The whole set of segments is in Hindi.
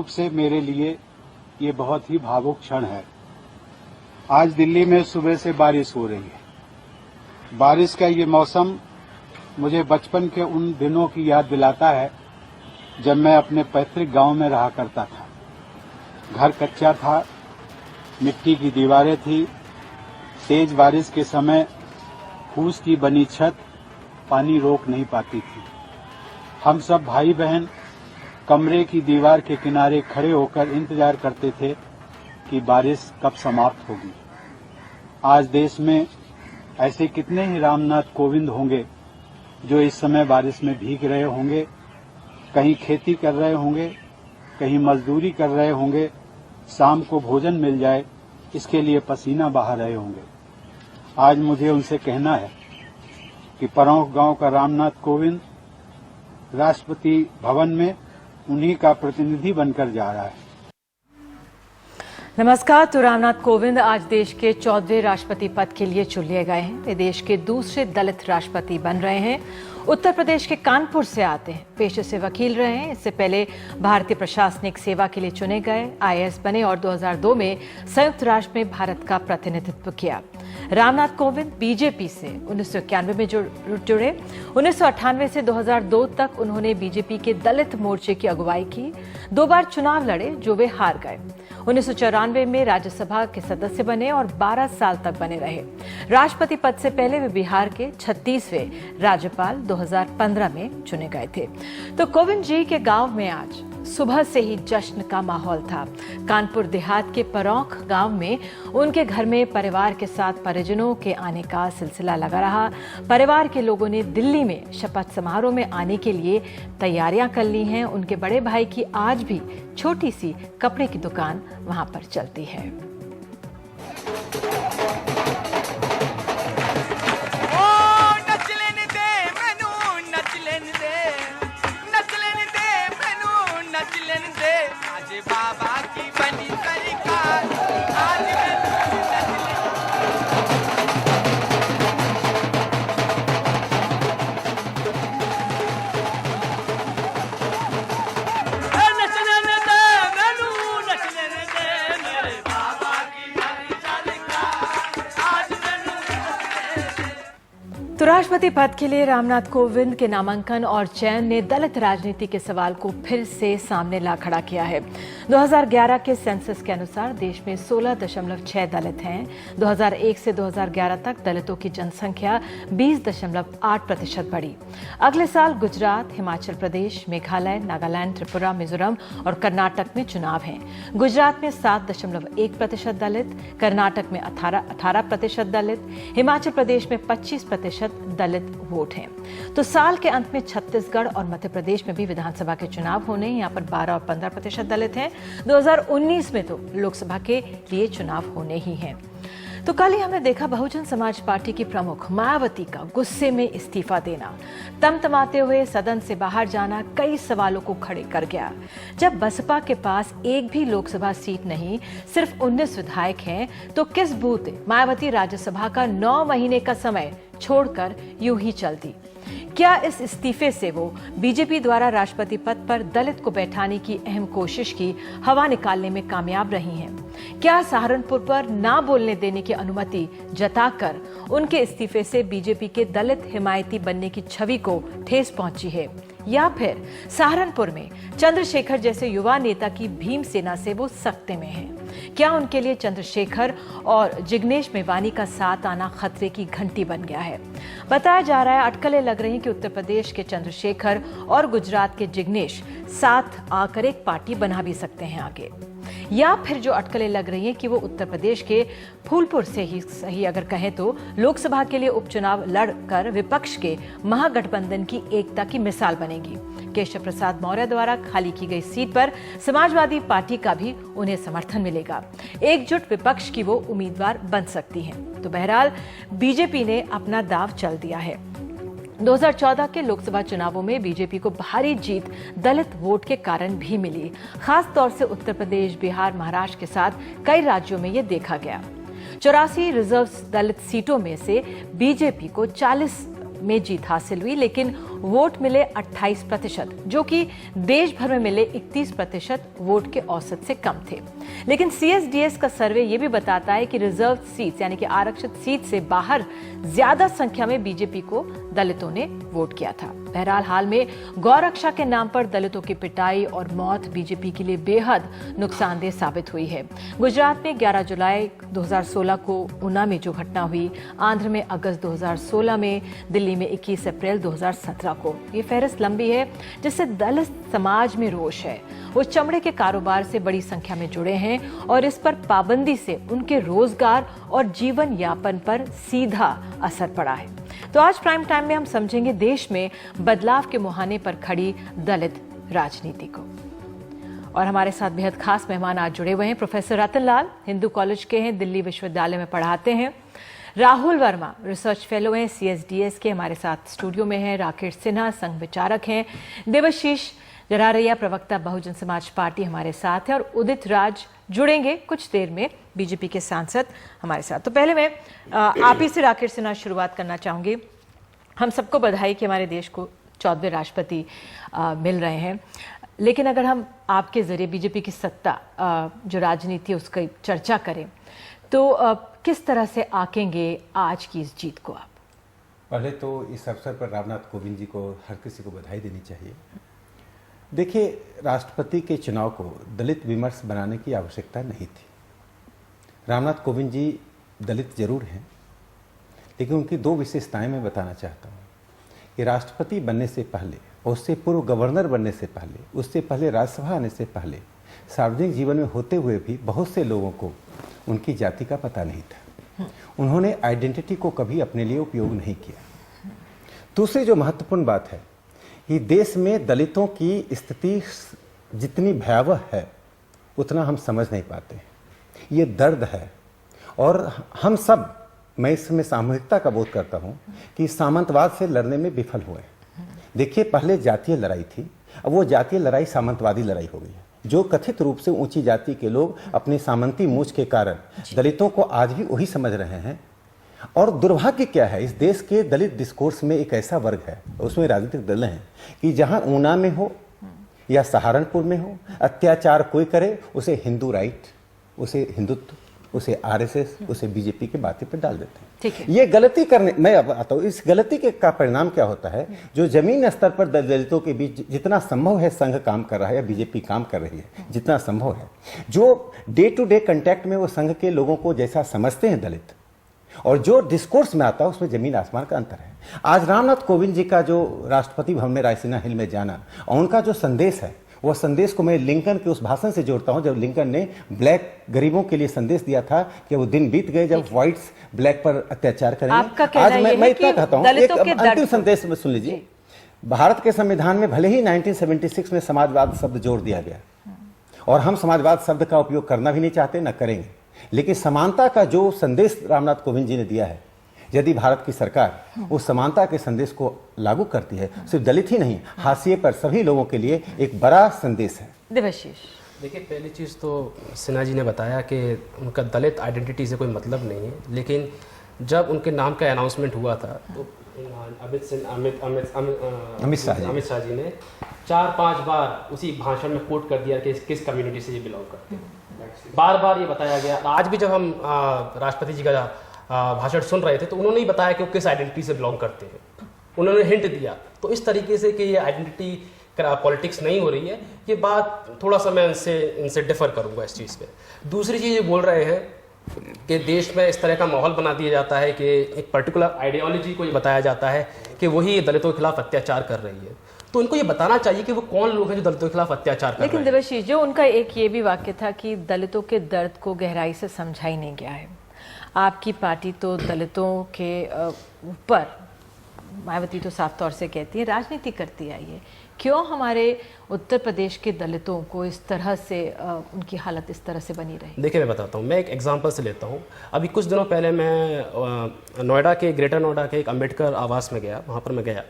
रूप से मेरे लिए ये बहुत ही भावुक क्षण है। आज दिल्ली में सुबह से बारिश हो रही है। बारिश का ये मौसम मुझे बचपन के उन दिनों की याद दिलाता है जब मैं अपने पैतृक गांव में रहा करता था। घर कच्चा था, मिट्टी की दीवारें थी। तेज बारिश के समय फूस की बनी छत पानी रोक नहीं पाती थी। हम सब भाई बहन कमरे की दीवार के किनारे खड़े होकर इंतजार करते थे कि बारिश कब समाप्त होगी। आज देश में ऐसे कितने ही रामनाथ कोविंद होंगे जो इस समय बारिश में भीग रहे होंगे, कहीं खेती कर रहे होंगे, कहीं मजदूरी कर रहे होंगे, शाम को भोजन मिल जाए इसके लिए पसीना बहा रहे होंगे। आज मुझे उनसे कहना है कि परौंख गांव का रामनाथ कोविंद राष्ट्रपति भवन में उन्हीं का प्रतिनिधि बनकर जा रहा है। नमस्कार। तो रामनाथ कोविंद आज देश के 14वें राष्ट्रपति पद के लिए चुन लिए गए हैं। वे देश के दूसरे दलित राष्ट्रपति बन रहे हैं। उत्तर प्रदेश के कानपुर से आते हैं। पेशे से वकील रहे हैं। इससे पहले भारतीय प्रशासनिक सेवा के लिए चुने गए, आईएएस बने और 2002 में संयुक्त राष्ट्र में भारत का प्रतिनिधित्व किया। रामनाथ कोविंद बीजेपी से 1991 में जुड़े। 1998 से 2002 तक उन्होंने बीजेपी के दलित मोर्चे की अगुवाई की। 2 बार चुनाव लड़े जो वे हार गए। 1994 में राज्यसभा के सदस्य बने और 12 साल तक बने रहे। राष्ट्रपति पद से पहले वे बिहार के 36वें राज्यपाल 2015 में चुने गए थे। तो कोविंद जी के गांव में आज सुबह से ही जश्न का माहौल था। कानपुर देहात के परौंख गांव में उनके घर में परिवार के साथ परिजनों के आने का सिलसिला लगा रहा। परिवार के लोगों ने दिल्ली में शपथ समारोह में आने के लिए तैयारियां कर ली हैं। उनके बड़े भाई की आज भी छोटी सी कपड़े की दुकान वहां पर चलती है। बाबा की बनी सरकार आज नचने दे मैनू नचने दे मेरे बाबा की बनी सरकार आज तो राष्ट्रपति पद के लिए रामनाथ कोविंद के नामांकन और चयन ने दलित राजनीति के सवाल को फिर से सामने ला खड़ा किया है। 2011 के सेंसस के अनुसार देश में 16.6 दलित हैं। 2001 से 2011 तक दलितों की जनसंख्या 20.8% बढ़ी। अगले साल गुजरात, हिमाचल प्रदेश, मेघालय, नागालैंड, त्रिपुरा, मिजोरम और कर्नाटक में चुनाव हैं। गुजरात में 7.1% दलित, कर्नाटक में 18% दलित, हिमाचल प्रदेश में 25% दलित वोट हैं। तो साल के अंत में छत्तीसगढ़ और मध्य प्रदेश में भी विधानसभा के चुनाव होने, यहाँ पर 12 और 15% दलित हैं। 2019 में तो लोकसभा के लिए चुनाव होने ही हैं। तो कल ही हमने देखा बहुजन समाज पार्टी की प्रमुख मायावती का गुस्से में इस्तीफा देना, तमतमाते हुए सदन से बाहर जाना कई सवालों को खड़े कर गया। जब बसपा के पास एक भी लोकसभा सीट नहीं, सिर्फ 19 विधायक हैं, तो किस बूते मायावती राज्यसभा का 9 महीने का समय छोड़कर यूं ही चल दी। क्या इस इस्तीफे से वो बीजेपी द्वारा राष्ट्रपति पद पर दलित को बैठाने की अहम कोशिश की हवा निकालने में कामयाब रही हैं? क्या सहारनपुर पर ना बोलने देने की अनुमति जताकर उनके इस्तीफे से बीजेपी के दलित हिमायती बनने की छवि को ठेस पहुंची है? या फिर सहारनपुर में चंद्रशेखर जैसे युवा नेता की भीम सेना से वो सख्ते में हैं? क्या उनके लिए चंद्रशेखर और जिग्नेश मेवानी का साथ आना खतरे की घंटी बन गया है? बताया जा रहा है, अटकलें लग रही कि उत्तर प्रदेश के चंद्रशेखर और गुजरात के जिग्नेश साथ आकर एक पार्टी बना भी सकते हैं आगे। या फिर जो अटकलें लग रही हैं कि वो उत्तर प्रदेश के फूलपुर से ही सही अगर कहें तो लोकसभा के लिए उपचुनाव लड़कर विपक्ष के महागठबंधन की एकता की मिसाल बनेगी। केशव प्रसाद मौर्य द्वारा खाली की गई सीट पर समाजवादी पार्टी का भी उन्हें समर्थन मिलेगा। एकजुट विपक्ष की वो उम्मीदवार बन सकती हैं। तो बहरहाल बीजेपी ने अपना दाव चल दिया है। 2014 के लोकसभा चुनावों में बीजेपी को भारी जीत दलित वोट के कारण भी मिली। खास तौर से उत्तर प्रदेश, बिहार, महाराष्ट्र के साथ कई राज्यों में यह देखा गया। 84 रिजर्व दलित सीटों में से बीजेपी को 40 में जीत हासिल हुई, लेकिन वोट मिले 28%, जो कि देश भर में मिले 31% वोट के औसत से कम थे। लेकिन CSDS का सर्वे ये भी बताता है कि रिजर्व सीट यानी कि आरक्षित सीट से बाहर ज्यादा संख्या में बीजेपी को दलितों ने वोट किया था। बहरहाल हाल में गौरक्षा के नाम पर दलितों की पिटाई और मौत बीजेपी के लिए बेहद नुकसानदेह साबित हुई है। गुजरात में 11 जुलाई 2016 को ऊना में जो घटना हुई, आंध्र में अगस्त 2016 में, दिल्ली में 21 अप्रैल 2017 को, ये फहरिस्त लंबी है जिससे दलित समाज में रोष है। वो चमड़े के कारोबार से बड़ी संख्या में जुड़े हैं और इस पर पाबंदी से उनके रोजगार और जीवन यापन पर सीधा असर पड़ा है। तो आज प्राइम टाइम में हम समझेंगे देश में बदलाव के मुहाने पर खड़ी दलित राजनीति को। और हमारे साथ बेहद खास मेहमान आज जुड़े हुए हैं। प्रोफेसर रतन लाल हिंदू कॉलेज के हैं, दिल्ली विश्वविद्यालय में पढ़ाते हैं। राहुल वर्मा रिसर्च फेलो हैं CSDS के, हमारे साथ स्टूडियो में हैं। राकेश सिन्हा संघ विचारक हैं। देवाशीष जरारिया प्रवक्ता बहुजन समाज पार्टी हमारे साथ है। और उदित राज जुड़ेंगे कुछ देर में, बीजेपी के सांसद हमारे साथ। तो पहले मैं आप ही से राकेश सिन्हा शुरुआत करना चाहूंगी। हम सबको बधाई कि हमारे देश को 14वें राष्ट्रपति मिल रहे हैं, लेकिन अगर हम आपके जरिए बीजेपी की सत्ता जो राजनीति है उसकी चर्चा करें तो किस तरह से आंकेंगे आज की इस जीत को आप? पहले तो इस अवसर पर रामनाथ कोविंद जी को हर किसी को बधाई देनी चाहिए। देखिए, राष्ट्रपति के चुनाव को दलित विमर्श बनाने की आवश्यकता नहीं थी। रामनाथ कोविंद जी दलित जरूर हैं, लेकिन उनकी दो विशेषताएं मैं बताना चाहता हूँ कि राष्ट्रपति बनने से पहले और उससे पूर्व गवर्नर बनने से पहले, उससे पहले राज्यसभा आने से पहले सार्वजनिक जीवन में होते हुए भी बहुत से लोगों को उनकी जाति का पता नहीं था। उन्होंने आइडेंटिटी को कभी अपने लिए उपयोग नहीं किया। दूसरी जो महत्वपूर्ण बात है कि देश में दलितों की स्थिति जितनी भयावह है उतना हम समझ नहीं पाते। ये दर्द है और हम सब, मैं इसमें सामूहिकता का बोध करता हूँ कि सामंतवाद से लड़ने में विफल हुए। देखिए, पहले जातीय लड़ाई थी, अब वो जातीय लड़ाई सामंतवादी लड़ाई हो गई है। जो कथित रूप से ऊंची जाति के लोग अपनी सामंती मूंछ के कारण दलितों को आज भी वही समझ रहे हैं। और दुर्भाग्य क्या है, इस देश के दलित डिस्कोर्स में एक ऐसा वर्ग है, उसमें राजनीतिक दल हैं, कि जहां ऊना में हो या सहारनपुर में हो, अत्याचार कोई करे उसे हिंदू राइट, उसे हिंदुत्व, उसे RSS, उसे बीजेपी की बातें पर डाल देते हैं। ठीक है। ये गलती करने, मैं अब आता हूँ, इस गलती के का परिणाम क्या होता है? जो जमीन स्तर पर दलितों के बीच जितना संभव है संघ काम कर रहा है या बीजेपी काम कर रही है, जितना संभव है, जो डे टू डे कंटेक्ट में वो संघ के लोगों को जैसा समझते हैं दलित, और जो डिस्कोर्स में आता है उसमें जमीन आसमान का अंतर है। आज रामनाथ कोविंद जी का जो राष्ट्रपति भवन में रायसीना हिल में जाना और उनका जो संदेश है, वह संदेश को मैं लिंकन के उस भाषण से जोड़ता हूं जब लिंकन ने ब्लैक गरीबों के लिए संदेश दिया था कि वो दिन बीत गए जब व्हाइट्स ब्लैक पर अत्याचार करेंगे। आज मैं इतना कहता हूं, एक अंतिम संदेश में सुन लीजिए। भारत के संविधान में भले ही 1976 में समाजवाद शब्द जोड़ दिया गया और हम समाजवाद शब्द का उपयोग करना भी नहीं चाहते, न करेंगे, लेकिन समानता का जो संदेश रामनाथ कोविंद जी ने दिया है, यदि भारत की सरकार उस समानता के संदेश को लागू करती है, सिर्फ दलित ही नहीं, हाशिए पर सभी लोगों के लिए एक बड़ा संदेश है। देवाशीष, देखिए, पहली चीज़ तो सिन्हा जी ने बताया कि उनका दलित आइडेंटिटी से कोई मतलब नहीं है, लेकिन जब उनके नाम का अनाउंसमेंट हुआ था तो अमित शाह जी ने 4-5 बार उसी भाषण में कोट कर दिया कि किस कम्युनिटी से ये बिलोंग करते हैं। बार बार ये बताया गया। आज भी जब हम राष्ट्रपति जी का भाषण सुन रहे थे तो उन्होंने ही बताया कि वो किस आइडेंटिटी से बिलोंग करते हैं, उन्होंने हिंट दिया। तो इस तरीके से कि ये आइडेंटिटी पॉलिटिक्स नहीं हो रही है, ये बात थोड़ा सा मैं इनसे डिफर करूंगा इस चीज़ पे। दूसरी चीज़ ये बोल रहे हैं कि देश में इस तरह का माहौल बना दिया जाता है कि एक पर्टिकुलर आइडियोलॉजी को ये बताया जाता है कि वही दलितों के खिलाफ अत्याचार कर रही है। तो उनको ये बताना चाहिए कि वो कौन लोग हैं जो दलितों के खिलाफ अत्याचार कर रहे हैं। लेकिन देवाशीष, जो उनका एक ये भी वाक्य था कि दलितों के दर्द को गहराई से समझा ही नहीं गया है। आपकी पार्टी तो दलितों के ऊपर, मायावती तो साफ तौर से कहती है, राजनीति करती आई है। क्यों हमारे उत्तर प्रदेश के दलितों को इस तरह से उनकी हालत इस तरह से बनी रही? देखिए, मैं बताता हूँ, मैं एक एग्जांपल से लेता हूँ। अभी कुछ दिनों पहले मैं नोएडा के, ग्रेटर नोएडा के एक अम्बेडकर आवास में गया। वहाँ पर मैं गया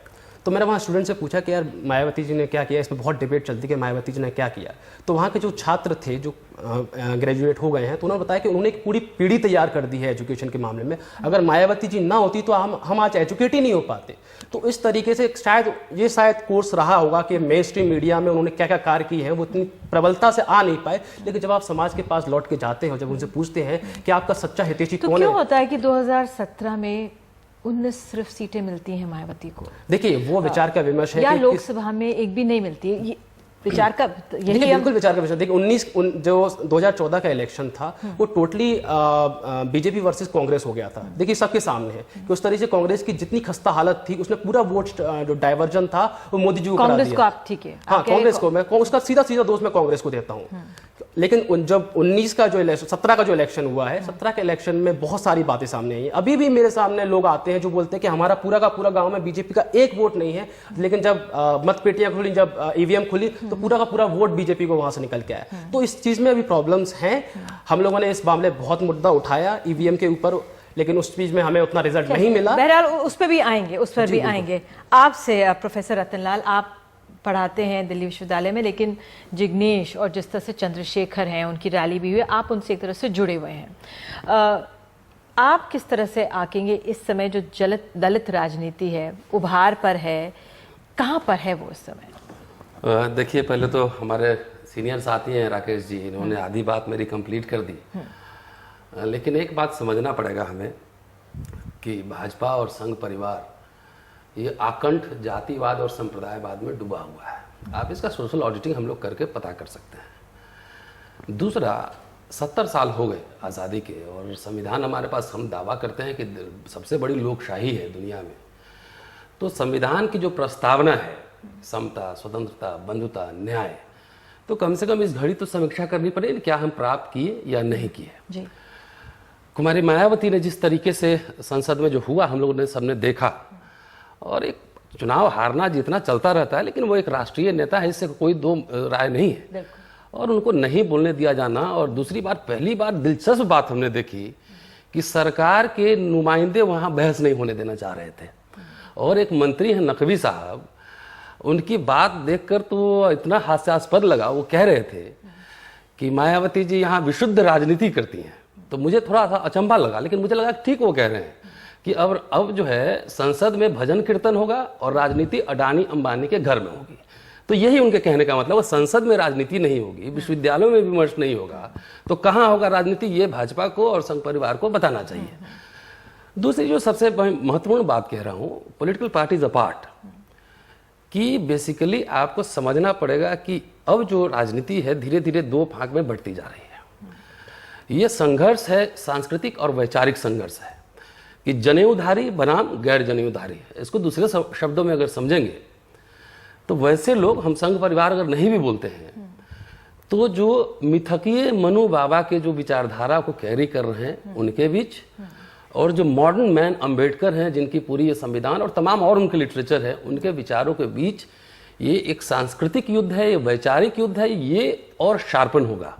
तो मैंने वहाँ स्टूडेंट से पूछा कि यार मायावती जी ने क्या किया, इसमें बहुत डिबेट चलती कि मायावती जी ने क्या किया। तो वहाँ के जो छात्र थे, जो ग्रेजुएट हो गए हैं, तो उन्होंने बताया कि उन्होंने एक पूरी पीढ़ी तैयार कर दी है एजुकेशन के मामले में। अगर मायावती जी ना होती तो हम आज एजुकेट ही नहीं हो पाते। तो इस तरीके से शायद कोर्स रहा होगा कि मेन स्ट्रीम मीडिया में उन्होंने क्या क्या कार्य किए हैं, वो इतनी प्रबलता से आ नहीं पाए। लेकिन जब आप समाज के पास लौट के जाते हैं, जब उनसे पूछते हैं कि आपका सच्चा हितैषी तो कौन क्यों है, होता है कि 2017 में 19 सिर्फ सीटें मिलती हैं मायावती को? देखिए वो विचार का विमर्श है या कि लोकसभा में एक भी नहीं मिलती है, ये विचार का यही देखिए हम बिल्कुल विचार का विषय। देखिए जो 2014 का इलेक्शन था वो टोटली बीजेपी वर्सेस कांग्रेस हो गया था। देखिए सबके सामने है कि उस तरह से कांग्रेस की जितनी खस्ता हालत थी, उसने पूरा वोट जो डाइवर्जन था वो मोदी जी को करा कांग्रेस दिया। को आप ठीक है, हाँ, कांग्रेस को मैं उसका सीधा दोष मैं कांग्रेस को देता हूँ। लेकिन जब 19 का जो इलेक्शन 17 का जो इलेक्शन हुआ है, 17 के इलेक्शन में बहुत सारी बातें सामने आई हैं। अभी भी मेरे सामने लोग आते हैं जो बोलते हैं कि हमारा पूरा का पूरा गांव में बीजेपी का एक वोट नहीं है, लेकिन जब मतपेटियां खुली, जब ईवीएम खुली, तो पूरा का पूरा वोट बीजेपी को वहां से निकल के आया। तो इस चीज में अभी प्रॉब्लम्स हैं। हम लोगों ने इस मामले बहुत मुद्दा उठाया ईवीएम के ऊपर, लेकिन उस चीज में हमें उतना रिजल्ट नहीं मिला। बहरहाल उस पर भी आएंगे। आपसे प्रोफेसर रतनलाल, आप पढ़ाते हैं दिल्ली विश्वविद्यालय में, लेकिन जिग्नेश और जिस तरह से चंद्रशेखर हैं, उनकी रैली भी हुई, आप उनसे एक तरह से जुड़े हुए हैं। आप किस तरह से आकेंगे इस समय जो दलित राजनीति है, उभार पर है, कहाँ पर है वो इस समय? देखिए, पहले तो हमारे सीनियर साथी हैं राकेश जी, इन्होंने आधी बात मेरी कंप्लीट कर दी। लेकिन एक बात समझना पड़ेगा हमें कि भाजपा और संघ परिवार ये आकंठ जातिवाद और संप्रदायवाद में डूबा हुआ है। आप इसका सोशल ऑडिटिंग हम लोग करके पता कर सकते हैं। दूसरा, 70 साल हो गए आज़ादी के, और संविधान हमारे पास, हम दावा करते हैं कि सबसे बड़ी लोकशाही है दुनिया में। तो संविधान की जो प्रस्तावना है, समता, स्वतंत्रता, बंधुता, न्याय, तो कम से कम इस घड़ी तो समीक्षा करनी पड़ेगी क्या हम प्राप्त किए या नहीं किए। जी। कुमारी मायावती ने जिस तरीके से संसद में जो हुआ, हम लोगों ने सबने देखा, और एक चुनाव हारना जीतना चलता रहता है, लेकिन वो एक राष्ट्रीय नेता है, इससे कोई दो राय नहीं है। और उनको नहीं बोलने दिया जाना, और दूसरी बार, पहली बार दिलचस्प बात हमने देखी कि सरकार के नुमाइंदे वहाँ बहस नहीं होने देना चाह रहे थे, और एक मंत्री हैं नकवी साहब, उनकी बात देखकर तो इतना हास्यास्पद लगा। वो कह रहे थे कि मायावती जी यहाँ विशुद्ध राजनीति करती हैं। तो मुझे थोड़ा सा अचंभा लगा, लेकिन मुझे लगा ठीक वो कह रहे हैं कि अब जो है संसद में भजन कीर्तन होगा और राजनीति अडानी अंबानी के घर में होगी। तो यही उनके कहने का मतलब, संसद में राजनीति नहीं होगी, विश्वविद्यालयों में विमर्श नहीं होगा, तो कहाँ होगा राजनीति, ये भाजपा को और संघ परिवार को बताना चाहिए। दूसरी जो सबसे महत्वपूर्ण बात कह रहा हूँ, पॉलिटिकल पार्टीज अपार्ट, कि बेसिकली आपको समझना पड़ेगा कि अब जो राजनीति है धीरे धीरे दो भाग में बढ़ती जा रही है। ये संघर्ष है, सांस्कृतिक और वैचारिक संघर्ष है, कि जनेऊधारी बनाम गैर जनेऊधारी। इसको दूसरे शब्दों में अगर समझेंगे तो वैसे लोग, हम संघ परिवार अगर नहीं भी बोलते हैं, तो जो मिथकीय मनु बाबा के जो विचारधारा को कैरी कर रहे हैं उनके बीच, और जो मॉडर्न मैन अंबेडकर हैं, जिनकी पूरी ये संविधान और तमाम और उनके लिटरेचर है, उनके विचारों के बीच ये एक सांस्कृतिक युद्ध है, ये वैचारिक युद्ध है, ये और शार्पन होगा।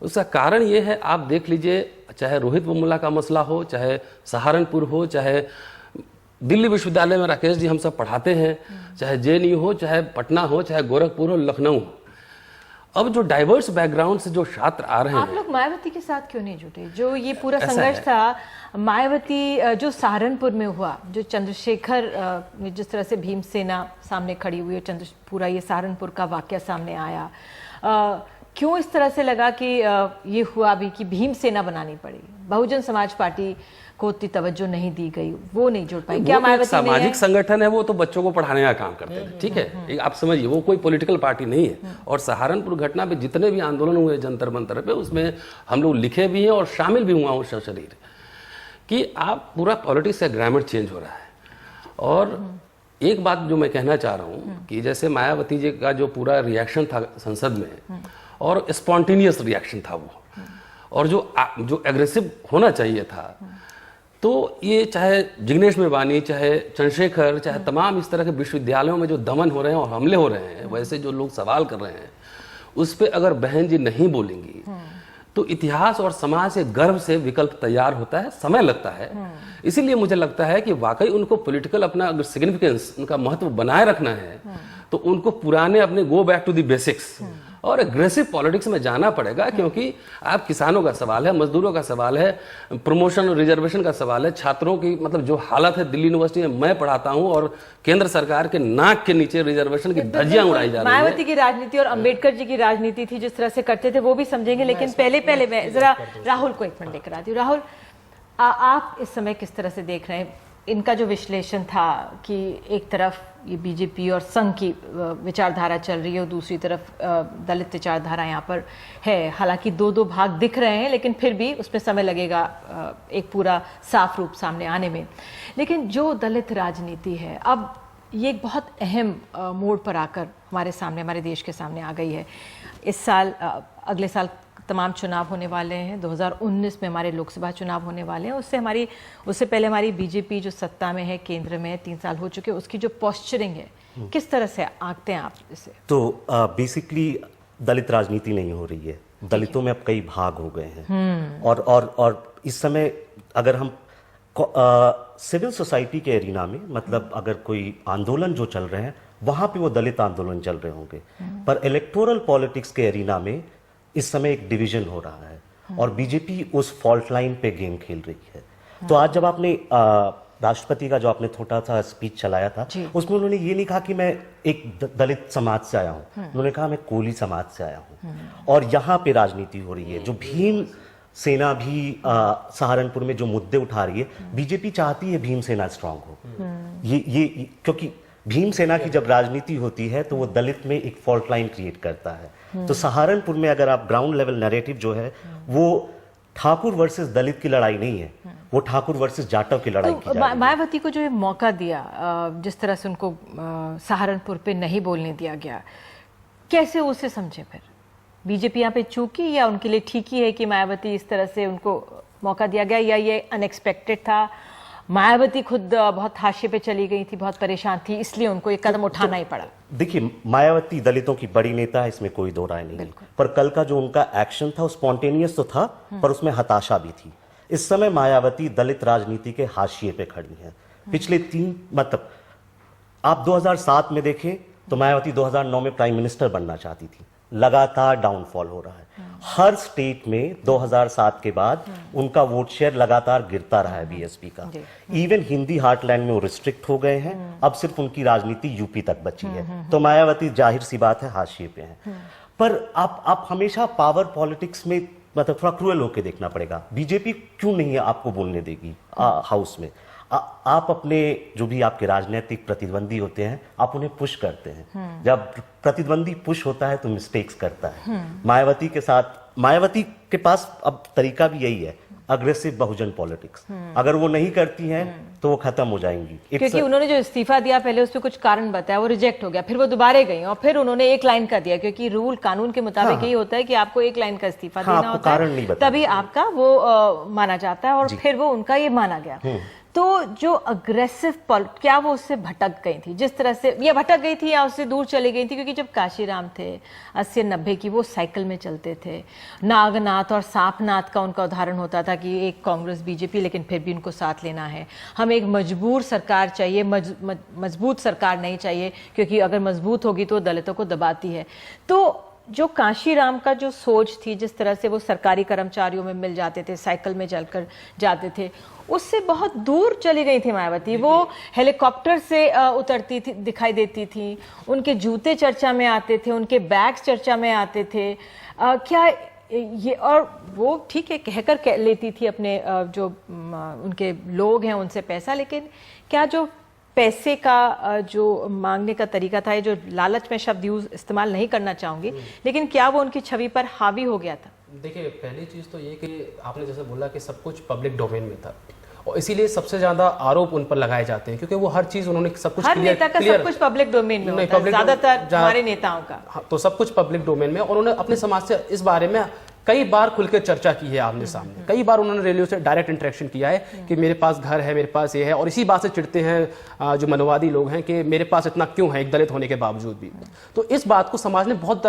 उसका कारण ये है, आप देख लीजिए, चाहे रोहित वेमुला का मसला हो, चाहे सहारनपुर हो, चाहे दिल्ली विश्वविद्यालय में राकेश जी हम सब पढ़ाते हैं, चाहे जेएनयू हो, चाहे पटना हो, चाहे गोरखपुर हो, लखनऊ हो, अब जो डाइवर्स बैकग्राउंड से जो छात्र आ रहे हैं। आप लोग मायावती के साथ क्यों नहीं जुटे? जो ये पूरा संघर्ष था, मायावती जो सहारनपुर में हुआ, जो चंद्रशेखर जिस तरह से भीमसेना सामने खड़ी हुई, पूरा ये सहारनपुर का वाकया सामने आया, क्यों इस तरह से लगा कि ये हुआ भी कि भीमसेना बनानी पड़ी? बहुजन समाज पार्टी को उतनी तवज्जो नहीं दी गई, वो नहीं जुड़ पाई। क्या मायावती सामाजिक संगठन है, वो तो बच्चों को पढ़ाने का काम करते थे, ठीक है, आप समझिए, वो कोई पॉलिटिकल पार्टी नहीं है। और सहारनपुर घटना पे जितने भी आंदोलन हुए जंतर मंतर पे, उसमें हम लोग लिखे भी हैं और शामिल भी हुआ हूँ शरीर, कि आप पूरा पॉलिटिक्स का ग्रामर चेंज हो रहा है। और एक बात जो मैं कहना चाह रहा हूँ कि जैसे मायावती जी का जो पूरा रिएक्शन था संसद में, और स्पॉन्टेनियस रिएक्शन था वो, और जो एग्रेसिव होना चाहिए था, तो ये चाहे जिग्नेश मेवानी, चाहे चंद्रशेखर, चाहे तमाम इस तरह के विश्वविद्यालयों में जो दमन हो रहे हैं और हमले हो रहे हैं, वैसे जो लोग सवाल कर रहे हैं, उस पर अगर बहन जी नहीं बोलेंगी तो इतिहास और समाज के गर्भ से विकल्प तैयार होता है, समय लगता है। इसीलिए मुझे लगता है कि वाकई उनको पॉलिटिकल अपना अगर सिग्निफिकेंस, उनका महत्व बनाए रखना है, तो उनको पुराने अपने go back to the basics, और एग्रेसिव पॉलिटिक्स में जाना पड़ेगा, क्योंकि आप किसानों का सवाल है, मजदूरों का सवाल है, प्रमोशन रिजर्वेशन का सवाल है, छात्रों की मतलब जो हालत है दिल्ली यूनिवर्सिटी में मैं पढ़ाता हूं और केंद्र सरकार के नाक के नीचे रिजर्वेशन की धज्जियां उड़ाई जा रही है। मायावती की राजनीति और अंबेडकर जी की राजनीति थी, जिस तरह से करते थे वो भी समझेंगे, लेकिन पहले मैं जरा राहुल को 1 मिनट लेकर आती हूँ। राहुल, आप इस समय किस तरह से देख रहे हैं इनका जो विश्लेषण था कि एक तरफ ये बीजेपी और संघ की विचारधारा चल रही है और दूसरी तरफ दलित विचारधारा यहाँ पर है, हालांकि दो भाग दिख रहे हैं, लेकिन फिर भी उसमें समय लगेगा एक पूरा साफ रूप सामने आने में। लेकिन जो दलित राजनीति है अब ये एक बहुत अहम मोड़ पर आकर हमारे सामने, हमारे देश के सामने आ गई है। इस साल अगले साल तमाम चुनाव होने वाले हैं, 2019 में हमारे लोकसभा चुनाव होने वाले हैं। उससे पहले हमारी बीजेपी जो सत्ता में है, केंद्र में 3 साल हो चुके हैं, उसकी जो पोस्चरिंग है किस तरह से आंकते हैं आप इसे? तो बेसिकली दलित राजनीति नहीं हो रही है, दलितों में अब कई भाग हो गए हैं। और इस समय अगर हम सिविल सोसाइटी के एरिना में, मतलब अगर कोई आंदोलन जो चल रहे हैं वहां पे वो दलित आंदोलन चल रहे होंगे, पर इलेक्टोरल पॉलिटिक्स के एरिना में इस समय एक डिवीजन हो रहा है और बीजेपी उस फॉल्ट लाइन पे गेम खेल रही है। तो आज जब आपने राष्ट्रपति का जो आपने छोटा सा स्पीच चलाया था, उसमें उन्होंने ये नहीं कहा कि मैं एक दलित समाज से आया हूं, उन्होंने कहा मैं कोली समाज से आया हूं। और यहाँ पे राजनीति हो रही है। जो भीम सेना भी सहारनपुर में जो मुद्दे उठा रही है, बीजेपी चाहती है भीम सेना स्ट्रांग हो। ये क्योंकि भीम सेना की जब राजनीति होती है तो वो दलित में एक फॉल्ट लाइन क्रिएट करता है। तो सहारनपुर में अगर आप ग्राउंड लेवल नैरेटिव जो है वो ठाकुर वर्सेस दलित की लड़ाई नहीं है, वो ठाकुर वर्सेस जाटव की लड़ाई की जा रही है। मायावती को जो ये मौका दिया, जिस तरह से उनको सहारनपुर पे नहीं बोलने दिया गया, कैसे उसे समझे? फिर बीजेपी यहाँ पे चूकी या उनके लिए ठीक ही है कि मायावती इस तरह से उनको मौका दिया गया, या ये अनएक्सपेक्टेड था? मायावती खुद बहुत हाशिए पे चली गई थी, बहुत परेशान थी, इसलिए उनको ये कदम उठाना ही पड़ा। देखिए, मायावती दलितों की बड़ी नेता है, इसमें कोई दो राय नहीं है, पर कल का जो उनका एक्शन था वो स्पॉन्टेनियस तो था, पर उसमें हताशा भी थी। इस समय मायावती दलित राजनीति के हाशिए पे खड़ी हैं। पिछले 3 मतलब आप 2007 में देखें तो मायावती 2009 में प्राइम मिनिस्टर बनना चाहती थी, लगातार डाउनफॉल हो रहा है। हर स्टेट में 2007 के बाद उनका वोट शेयर लगातार गिरता रहा है बीएसपी का। इवन हिंदी हार्टलैंड में वो रिस्ट्रिक्ट हो गए हैं, अब सिर्फ उनकी राजनीति यूपी तक बची है। तो मायावती जाहिर सी बात है हाशिए पे है। पर आप हमेशा पावर पॉलिटिक्स में मतलब थोड़ा क्रूएल होकर देखना पड़ेगा। बीजेपी क्यों नहीं है आपको बोलने देगी हाउस में? आप अपने जो भी आपके राजनीतिक प्रतिद्वंदी होते हैं आप उन्हें पुश करते हैं। जब प्रतिद्वंदी पुश होता है तो मिस्टेक्स करता है। मायावती के पास अब तरीका भी यही है, अग्रेसिव बहुजन पॉलिटिक्स। अगर वो नहीं करती हैं तो वो खत्म हो जाएंगी। क्योंकि उन्होंने जो इस्तीफा दिया पहले उस पर कुछ कारण बताया, वो रिजेक्ट हो गया, फिर वो दोबारा गई और फिर उन्होंने 1 लाइन का दिया, क्योंकि रूल कानून के मुताबिक यही होता है कि आपको 1 लाइन का इस्तीफा देना होता है, तभी आपका वो माना जाता है। और फिर वो उनका ये माना गया। तो जो अग्रेसिव क्या वो उससे भटक गई थी, जिस तरह से ये भटक गई थी या उससे दूर चली गई थी? क्योंकि जब काशीराम थे 80-90 की, वो साइकिल में चलते थे। नागनाथ और सांपनाथ का उनका उदाहरण होता था कि एक कांग्रेस बीजेपी, लेकिन फिर भी उनको साथ लेना है। हम एक मजबूर सरकार चाहिए, मजबूत सरकार नहीं चाहिए, क्योंकि अगर मजबूत होगी तो दलितों को दबाती है। तो जो काशीराम का जो सोच थी, जिस तरह से वो सरकारी कर्मचारियों में मिल जाते थे, साइकिल में चलकर जाते थे, उससे बहुत दूर चली गई थी मायावती। वो हेलीकॉप्टर से उतरती थी, दिखाई देती थी, उनके जूते चर्चा में आते थे, उनके बैग्स चर्चा में आते थे। क्या ये, और वो ठीक है कहकर लेती थी अपने जो उनके लोग हैं उनसे पैसा, लेकिन क्या जो पैसे का जो मांगने का तरीका था, ये जो लालच में शब्द इस्तेमाल नहीं करना चाहूंगी, लेकिन क्या वो उनकी छवि पर हावी हो गया था? देखिए, पहली चीज़ तो ये कि आपने जैसे बोला कि सब कुछ पब्लिक डोमेन में था और इसीलिए सबसे ज्यादा आरोप उन पर लगाए जाते हैं, क्योंकि वो हर चीज उन्होंने सब कुछ हर नेता का सब कुछ पब्लिक डोमेन में होता है, ज्यादातर हमारे नेताओं का। तो सब कुछ पब्लिक डोमेन में, और उन्होंने अपने समाज से इस बारे में कई बार खुलकर चर्चा की है आमने सामने। कई बार उन्होंने रैलियों से डायरेक्ट इंटरेक्शन किया है कि मेरे पास घर है, मेरे पास ये है, और इसी बात से चिढ़ते हैं जो मनोवादी लोग हैं कि मेरे पास इतना क्यों है एक दलित होने के बावजूद भी। तो इस बात को समाज ने बहुत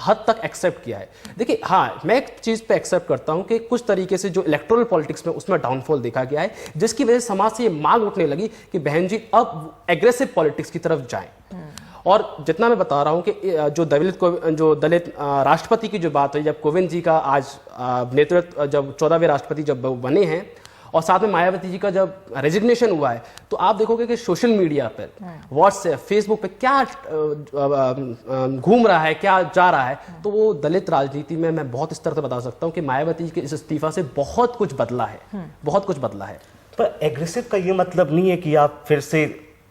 हद तक एक्सेप्ट किया है। देखिए, हाँ, मैं एक चीज़ पे एक्सेप्ट करता हूँ कि कुछ तरीके से जो इलेक्टोरल पॉलिटिक्स में उसमें डाउनफॉल देखा गया है, जिसकी वजह से समाज से ये मांग उठने लगी कि बहन जी अब एग्रेसिव पॉलिटिक्स की तरफ जाएं। और जितना मैं बता रहा हूं कि जो दलित राष्ट्रपति की जो बात है, जब कोविंद जी का आज नेतृत्व, जब 14वें राष्ट्रपति जब बने हैं और साथ में मायावती जी का जब रेजिग्नेशन हुआ है, तो आप देखोगे कि सोशल मीडिया पर, व्हाट्सएप, फेसबुक पे क्या घूम रहा है, क्या जा रहा है। तो वो दलित राजनीति में मैं बहुत स्तर से बता सकता हूँ कि मायावती जी के इस इस्तीफा से बहुत कुछ बदला है, बहुत कुछ बदला है। पर एग्रेसिव का ये मतलब नहीं है कि आप फिर से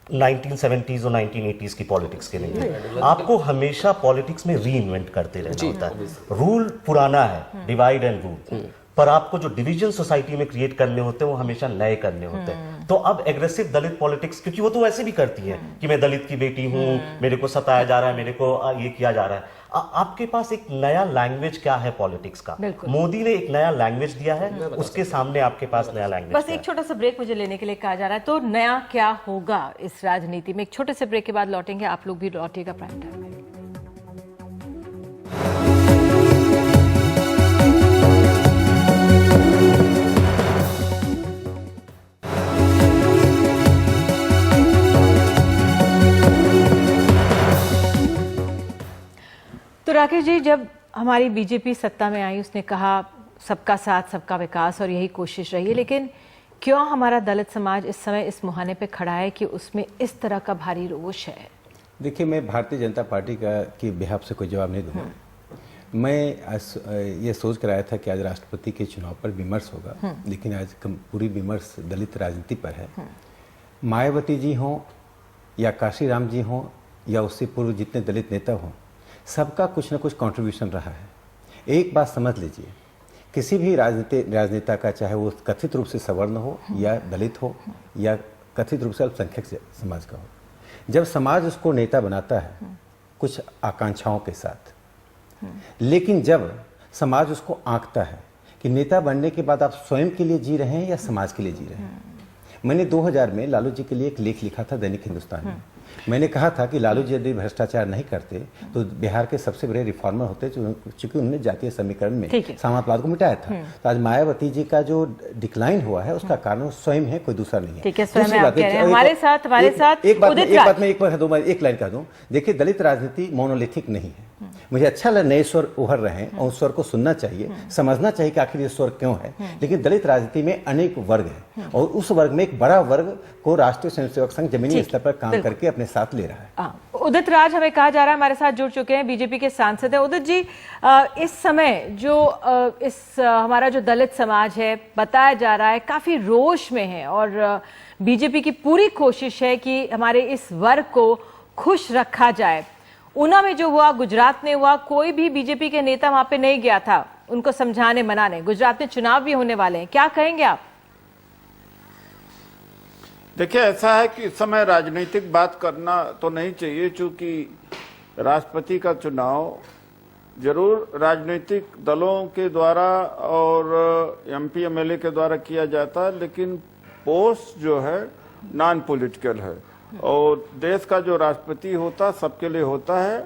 1970s और 1980s की पॉलिटिक्स के लिए, आपको हमेशा पॉलिटिक्स में री इन्वेंट करते रहना होता है। रूल पुराना है, डिवाइड एंड रूल, पर आपको जो डिवीजन सोसाइटी में क्रिएट करने होते हैं वो हमेशा नए करने होते हैं। तो अब एग्रेसिव दलित पॉलिटिक्स, क्योंकि वो तो वैसे भी करती है कि मैं दलित की बेटी हूं, मेरे को सताया जा रहा है, मेरे को ये किया जा रहा है। आपके पास एक नया लैंग्वेज क्या है पॉलिटिक्स का? मोदी ने एक नया लैंग्वेज दिया है, उसके सामने आपके पास नया लैंग्वेज। बस एक छोटा सा ब्रेक मुझे लेने के लिए कहा जा रहा है, तो नया क्या होगा इस राजनीति में? एक छोटे से ब्रेक के बाद लौटेंगे, आप लोग भी लौटिएगा प्राइम टाइम में। तो राकेश जी, जब हमारी बीजेपी सत्ता में आई, उसने कहा सबका साथ सबका विकास और यही कोशिश रही है, लेकिन क्यों हमारा दलित समाज इस समय इस मुहाने पे खड़ा है कि उसमें इस तरह का भारी रोष है? देखिए, मैं भारतीय जनता पार्टी की बिहाफ से कोई जवाब नहीं दूंगा। मैं ये सोच कर आया था कि आज राष्ट्रपति के चुनाव पर विमर्श होगा, लेकिन आज पूरी विमर्श दलित राजनीति पर है। मायावती जी हों या काशीराम जी हों या उससे पूर्व जितने दलित नेता हों, सबका कुछ न कुछ कंट्रीब्यूशन रहा है। एक बात समझ लीजिए, किसी भी राजनेता का, चाहे वो कथित रूप से सवर्ण हो या दलित हो या कथित रूप से अल्पसंख्यक समाज का हो, जब समाज उसको नेता बनाता है कुछ आकांक्षाओं के साथ, लेकिन जब समाज उसको आंकता है कि नेता बनने के बाद आप स्वयं के लिए जी रहे हैं या समाज के लिए जी रहे हैं। मैंने 2000 में लालू जी के लिए एक लेख लिखा था दैनिक हिंदुस्तान में। मैंने कहा था कि लालू जी यदि भ्रष्टाचार नहीं करते तो बिहार के सबसे बड़े रिफॉर्मर होते, चूंकि उन्होंने जातीय समीकरण में सामंतवाद को मिटाया था। तो आज मायावती जी का जो डिक्लाइन हुआ है उसका कारण स्वयं है, कोई दूसरा नहीं है। हमारे साथ एक बात मैं एक लाइन कह दूं, देखिए, दलित राजनीति मोनोलिथिक नहीं है। मुझे अच्छा लगा नए स्वर उभर रहे हैं और उस स्वर को सुनना चाहिए, समझना चाहिए कि आखिर ये स्वर क्यों है। लेकिन दलित राजनीति में अनेक वर्ग हैं और उस वर्ग में एक बड़ा वर्ग को राष्ट्रीय स्वयंसेवक संघ जमीनी स्तर पर काम करके अपने साथ ले रहा है। उदित राज हमें कहा जा रहा है, हमारे साथ जुड़ चुके हैं, बीजेपी के सांसद है। उदित जी, इस समय जो हमारा जो दलित समाज है, बताया जा रहा है काफी रोष में है और बीजेपी की पूरी कोशिश है कि हमारे इस वर्ग को खुश रखा जाए। ऊना में जो हुआ, गुजरात में हुआ, कोई भी बीजेपी के नेता वहां पे नहीं गया था उनको समझाने मनाने। गुजरात में चुनाव भी होने वाले हैं, क्या कहेंगे आप? देखिए, ऐसा है कि इस समय राजनीतिक बात करना तो नहीं चाहिए, क्योंकि राष्ट्रपति का चुनाव जरूर राजनीतिक दलों के द्वारा और एमपी एमएलए के द्वारा किया जाता है, लेकिन पोस्ट जो है नॉन पॉलिटिकल है और देश का जो राष्ट्रपति होता सबके लिए होता है।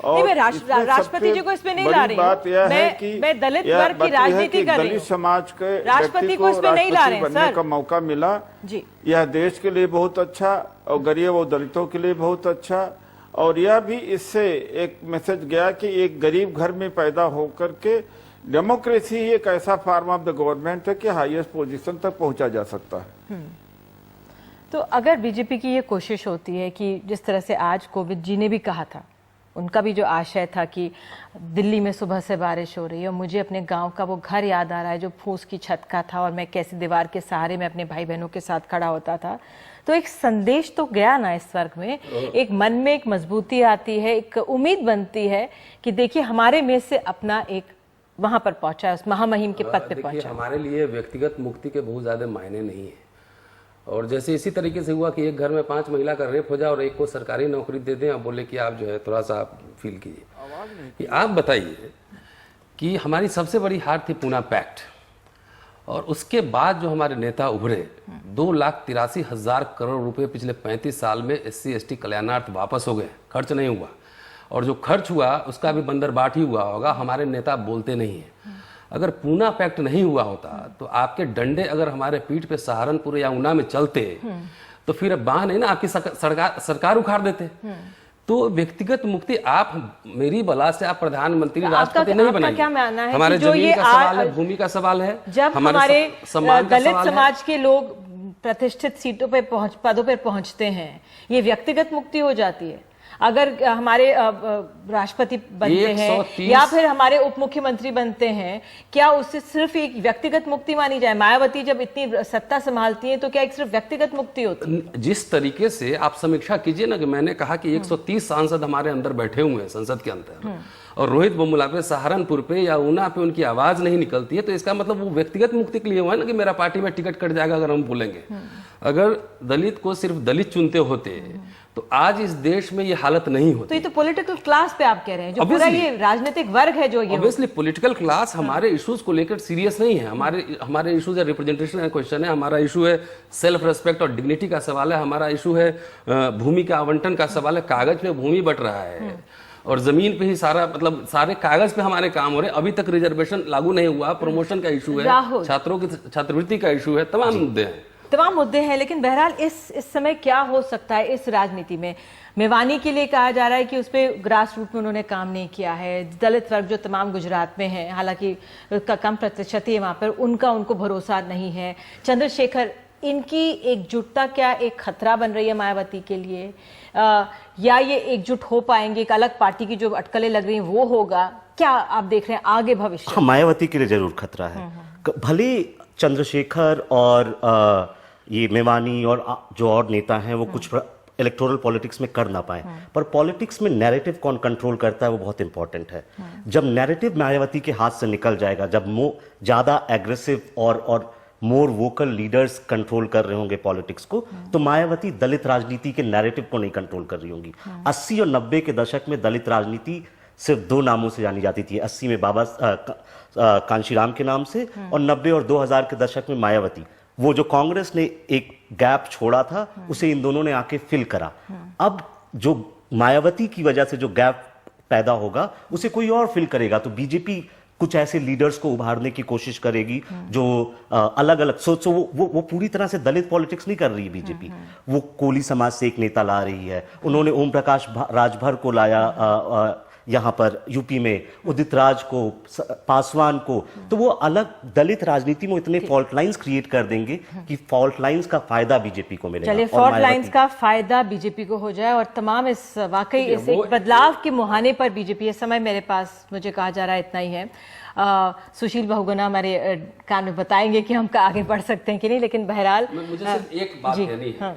और मैं राष्ट्रपति जी को इसमें नहीं ला रही हूं। बात यह है कि मैं दलित वर्ग की राजनीति कर रही हूं। दलित समाज के राष्ट्रपति को इसमें नहीं ला रहे हैं बनने का मौका मिला जी। यह देश के लिए बहुत अच्छा और गरीब और दलितों के लिए बहुत अच्छा। और यह भी इससे एक मैसेज गया कि एक गरीब घर में पैदा होकर के डेमोक्रेसी ही एक ऐसा फॉर्म ऑफ द गवर्नमेंट है कि हाईएस्ट पोजीशन तक पहुंचा जा सकता है। तो अगर बीजेपी की ये कोशिश होती है कि जिस तरह से आज कोविंद जी ने भी कहा था, उनका भी जो आशय था कि दिल्ली में सुबह से बारिश हो रही है और मुझे अपने गांव का वो घर याद आ रहा है जो फूस की छत का था और मैं कैसी दीवार के सहारे में अपने भाई बहनों के साथ खड़ा होता था, तो एक संदेश तो गया ना इस वर्ग में, एक मन में एक मजबूती आती है, एक उम्मीद बनती है कि देखिए हमारे में से अपना एक वहां पर पहुंचा है, उस महामहिम के पद पे पहुंचा। हमारे लिए व्यक्तिगत मुक्ति के बहुत ज्यादा मायने नहीं है। और जैसे इसी तरीके से हुआ कि एक घर में 5 महिला का रेप हो जाए और एक को सरकारी नौकरी दे दें और बोले कि आप जो है थोड़ा सा आप फील कीजिए। कि आप बताइए कि हमारी सबसे बड़ी हार थी पूना पैक्ट, और उसके बाद जो हमारे नेता उभरे 2,83,000 करोड़ रुपए पिछले 35 साल में SC ST कल्याणार्थ वापस हो गए, खर्च नहीं हुआ। और जो खर्च हुआ उसका भी बंदरबाट ही हुआ होगा, हमारे नेता बोलते नहीं है। अगर पूना पैक्ट नहीं हुआ होता तो आपके डंडे अगर हमारे पीठ पे सहारनपुर या ऊना में चलते तो फिर बाह नहीं ना, आपकी सरकार उखाड़ देते। तो व्यक्तिगत मुक्ति, आप मेरी बला से आप प्रधानमंत्री तो राष्ट्रपति नहीं बनाएंगे। क्या मानना है हमारे कि जो जमीन ये का सवाल है, भूमि का सवाल है, जब हमारे सम्मान का दलित सवाल है। समाज के लोग प्रतिष्ठित सीटों पे पदों पर पहुंचते हैं, ये व्यक्तिगत मुक्ति हो जाती है? अगर हमारे राष्ट्रपति बनते हैं या फिर हमारे उप मुख्यमंत्री बनते हैं, क्या उससे सिर्फ एक व्यक्तिगत मुक्ति मानी जाए? मायावती जब इतनी सत्ता संभालती हैं तो क्या एक सिर्फ व्यक्तिगत मुक्ति होती है? जिस तरीके से आप समीक्षा कीजिए ना, कि मैंने कहा कि 130 सांसद हमारे अंदर बैठे हुए हैं संसद के अंदर, और रोहित बोमुला पे, सहारनपुर पे या ऊना पे उनकी आवाज नहीं निकलती है, तो इसका मतलब वो व्यक्तिगत मुक्ति के लिए हुआ है ना, कि मेरा पार्टी में टिकट कट जाएगा अगर हम बोलेंगे। अगर दलित को सिर्फ दलित चुनते होते तो आज इस देश में ये हालत नहीं होती। तो ये तो पॉलिटिकल क्लास पे आप कह रहे हैं, जो पूरा ये राजनीतिक वर्ग है जो ये ऑब्वियसली पॉलिटिकल क्लास हमारे इश्यूज को लेकर सीरियस नहीं है। हमारे इश्यूज है रिप्रेजेंटेशन का क्वेश्चन है, हमारा इशू है सेल्फ रेस्पेक्ट और डिग्निटी का सवाल है, हमारा इशू है भूमि का आवंटन का सवाल है। कागज पे भूमि बट रहा है और जमीन पे ही सारा, मतलब सारे कागज पे हमारे काम हो रहे हैं। अभी तक रिजर्वेशन लागू नहीं हुआ, प्रमोशन का इशू है, छात्रों की छात्रवृत्ति का इशू है, तमाम मुद्दे हैं। लेकिन बहरहाल इस समय क्या हो सकता है इस राजनीति में? मेवानी के लिए कहा जा रहा है कि उस पर ग्रास रूट में उन्होंने काम नहीं किया है। दलित वर्ग जो तमाम गुजरात में है, हालांकि कम प्रतिशत ही है वहां पर, उनको भरोसा नहीं है। चंद्रशेखर, इनकी एकजुटता क्या एक खतरा बन रही है मायावती के लिए, या ये एकजुट हो पाएंगे? एक अलग पार्टी की जो अटकलें लग रही हैं वो होगा? क्या आप देख रहे हैं आगे भविष्य? हाँ, मायावती के लिए जरूर खतरा है। भले चंद्रशेखर और ये मेवानी और जो और नेता हैं वो कुछ इलेक्टोरल पॉलिटिक्स में कर ना पाए, पर पॉलिटिक्स में नैरेटिव कौन कंट्रोल करता है वो बहुत इंपॉर्टेंट है। जब नैरेटिव मायावती के हाथ से निकल जाएगा, जब ज्यादा एग्रेसिव और मोर वोकल लीडर्स कंट्रोल कर रहे होंगे पॉलिटिक्स को, तो मायावती दलित राजनीति के नैरेटिव को नहीं कंट्रोल कर रही होंगी। 80 और 90 के दशक में दलित राजनीति सिर्फ दो नामों से जानी जाती थी, 80 में बाबा कांशीराम के नाम से, और 90 और 2000 के दशक में मायावती। वो जो कांग्रेस ने एक गैप छोड़ा था उसे इन दोनों ने आके फिल करा। अब जो मायावती की वजह से जो गैप पैदा होगा उसे कोई और फिल करेगा, तो बीजेपी कुछ ऐसे लीडर्स को उभारने की कोशिश करेगी जो अलग अलग सोचो। वो पूरी तरह से दलित पॉलिटिक्स नहीं कर रही है बीजेपी। वो कोली समाज से एक नेता ला रही है, उन्होंने ओम प्रकाश राजभर को लाया यहाँ पर यूपी में, उदित राज को, पासवान को, तो वो अलग दलित राजनीति में इतने फॉल्ट लाइंस क्रिएट कर देंगे कि फॉल्ट लाइंस का फायदा बीजेपी को मिलेगा। चलिए, फॉल्ट लाइंस का फायदा बीजेपी को हो जाए और तमाम इस वाकई इस एक बदलाव के मुहाने पर बीजेपी। इस समय मेरे पास मुझे कहा जा रहा है इतना ही है। सुशील बहुगुणा हमारे कान में बताएंगे कि हम आगे बढ़ सकते हैं कि नहीं, लेकिन बहरहाल मुझे सिर्फ एक बात कहनी है,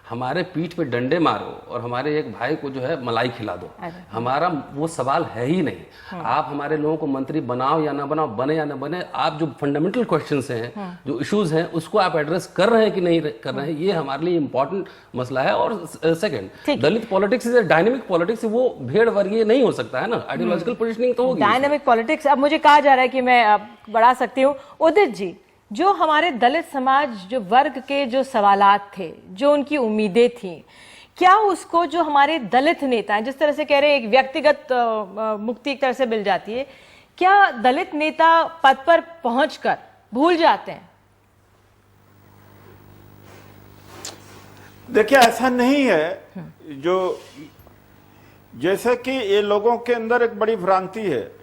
हमारे पीठ पे डंडे मारो और हमारे एक भाई को जो है मलाई खिला दो, हमारा वो सवाल है ही नहीं। आप हमारे लोगों को मंत्री बनाओ या ना बनाओ, बने या ना बने, आप जो फंडामेंटल क्वेश्चंस हैं, जो इश्यूज हैं, उसको आप एड्रेस कर रहे हैं कि नहीं कर रहे हैं, ये हमारे लिए इंपॉर्टेंट मसला है। और second, Dalit politics is dynamic politics, वो भेड़ वर्गीय नहीं हो सकता है ना, आइडियोलॉजिकल पोजिशनिंग तो होगी। Dynamic politics. अब मुझे कहा जा रहा है कि मैं बढ़ा सकती हूँ। उदित जी, जो हमारे दलित समाज जो वर्ग के जो सवालात थे, जो उनकी उम्मीदें थी, क्या उसको जो हमारे दलित नेता हैं, जिस तरह से कह रहे हैं एक व्यक्तिगत मुक्ति एक तरह से मिल जाती है, क्या दलित नेता पद पर पहुंचकर भूल जाते हैं? देखिए, ऐसा नहीं है। जो जैसे कि ये लोगों के अंदर एक बड़ी भ्रांति है,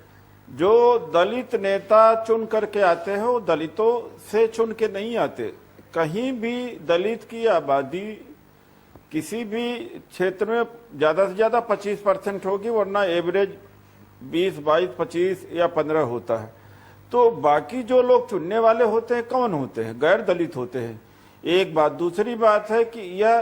जो दलित नेता चुन करके आते हैं वो दलितों से चुन के नहीं आते। कहीं भी दलित की आबादी किसी भी क्षेत्र में ज्यादा से ज्यादा 25% होगी, वरना एवरेज 20, 22, 25 या 15 होता है। तो बाकी जो लोग चुनने वाले होते हैं कौन होते हैं? गैर दलित होते हैं। एक बात। दूसरी बात है कि यह